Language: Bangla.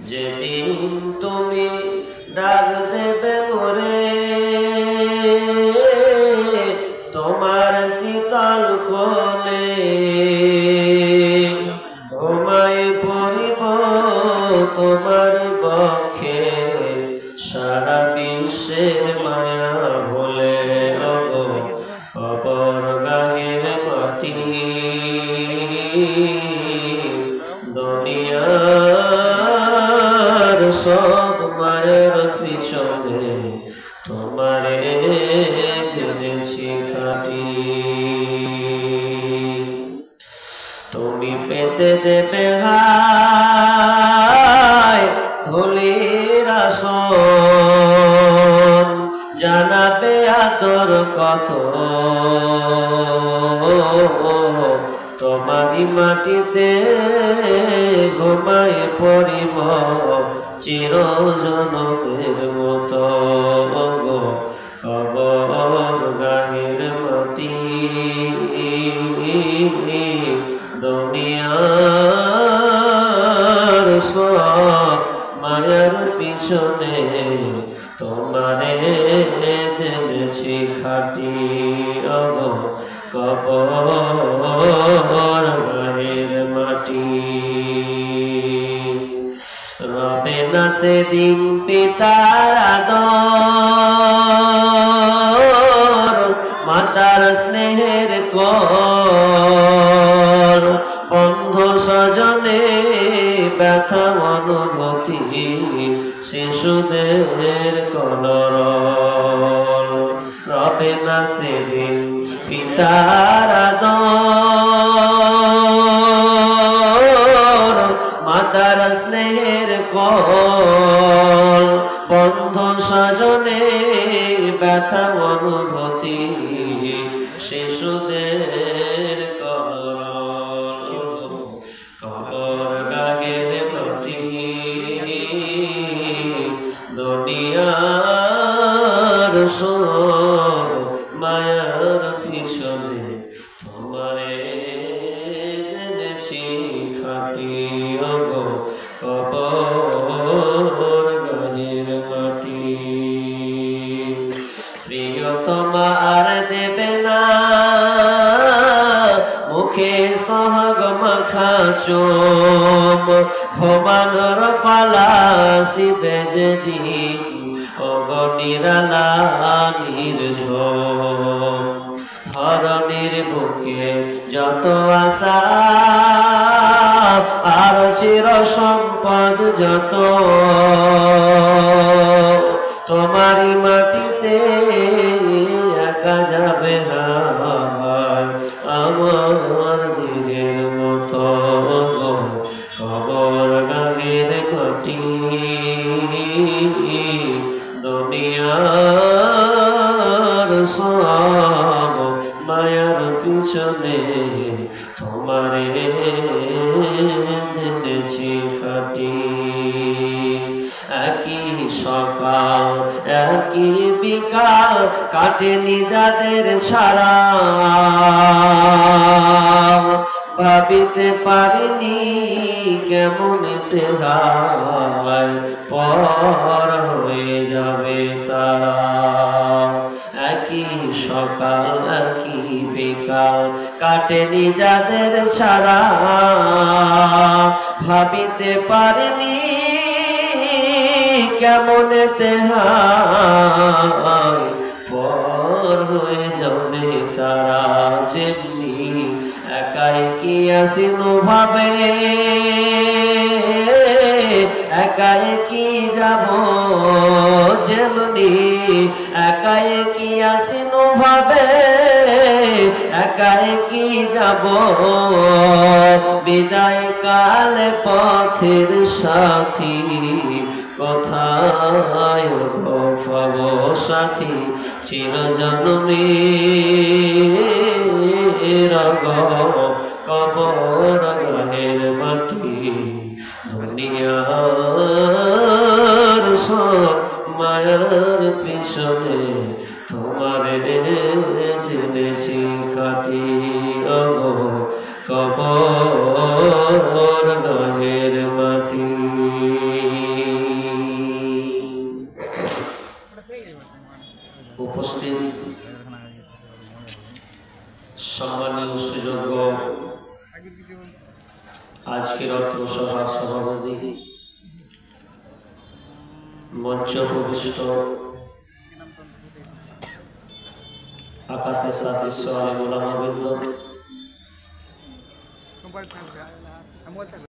যেদিন তুমি ডাক দেবে মোরে তোমার শীতল কোলে, ঘুমায় পড়িব তোমার বক্ষে সারা বিশ্বের মায়া বলে। খবর গায়ের মাটি দুনিয়ার সব মায়ের পিছনে তোমারে জেনেছি খাটি। তুমি পেতে দেবে হায় ধুলির আসন, জানাবে আদর কত তোমারি মাটিতে ঘুমায় পড়িব চিরজনমের মতো। খবর গায়ের মাটি দুনিয়ার সব মায়ার পিছনে তোমারে জেনেছি খাটি। খবর গায়ের মাটি রবে না সেদিন পিতার আদর, মাতার স্নেহের কর, বন্ধু স্বজনে ব্যথা অনুভূতি শিশুদের কলরব। রবে না সেদিন পিতার আদর, মাতার স্নেহের কল, বন্ধু স্বজনে ব্যথা অনুভূতি শিশুদের কলরব। খবর গায়ের মাটি দুনিয়ার সব মায়ার পিছনে তোমারে জেনেছি খাটি। খবর গায়ের মাটি প্রিয়তমা আর দেবে না মুখে সোহাগ মাখা চুম, ঘুমানোর পালা আসিবে যেদিন অগনিরালা নির্ঝর। ধরণীর বুকে যত আশা আর চির সম্পদ যত তোমারি মাটিতে একা যাবে না আমার দিনের মতো। খবর গায়ের মাটি দুনিয়ার সব মায়ার পিছনে তোমারে জেনেছি খাটি। একই সকাল একই বিকাল কাটেনি যাদের ছাড়া, ভাবিতে পারিনি কেমন তেহায় পর হয়ে যাবে তারা। একই সকাল একই বিকাল কাটেনি যাদের ছাড়া, ভাবিতে পারিনি কেমন তেহায় পর হয়ে যাবে তারা। যেমনি একাই কি আসিনু ভাবে একাই কি যাব, যেমনি একাই কি আসিনু ভাবে একাই কি যাব, বিদায় কালে পথের সাথী কোথায় পাবো সাথী চিরজন্মের কবর গায়ের মাটি দুনিয়ার সব মায়ার পিছনে তোমারে জেনেছি খাটি। কবর গায়ের মাটি। উপস্থিত সম্মানীয় সুযোগ্য আজকের অত্র সভার সভাপতি মঞ্চ উপবিষ্ট আকাশের সাথে আলিম উলামাবৃন্দ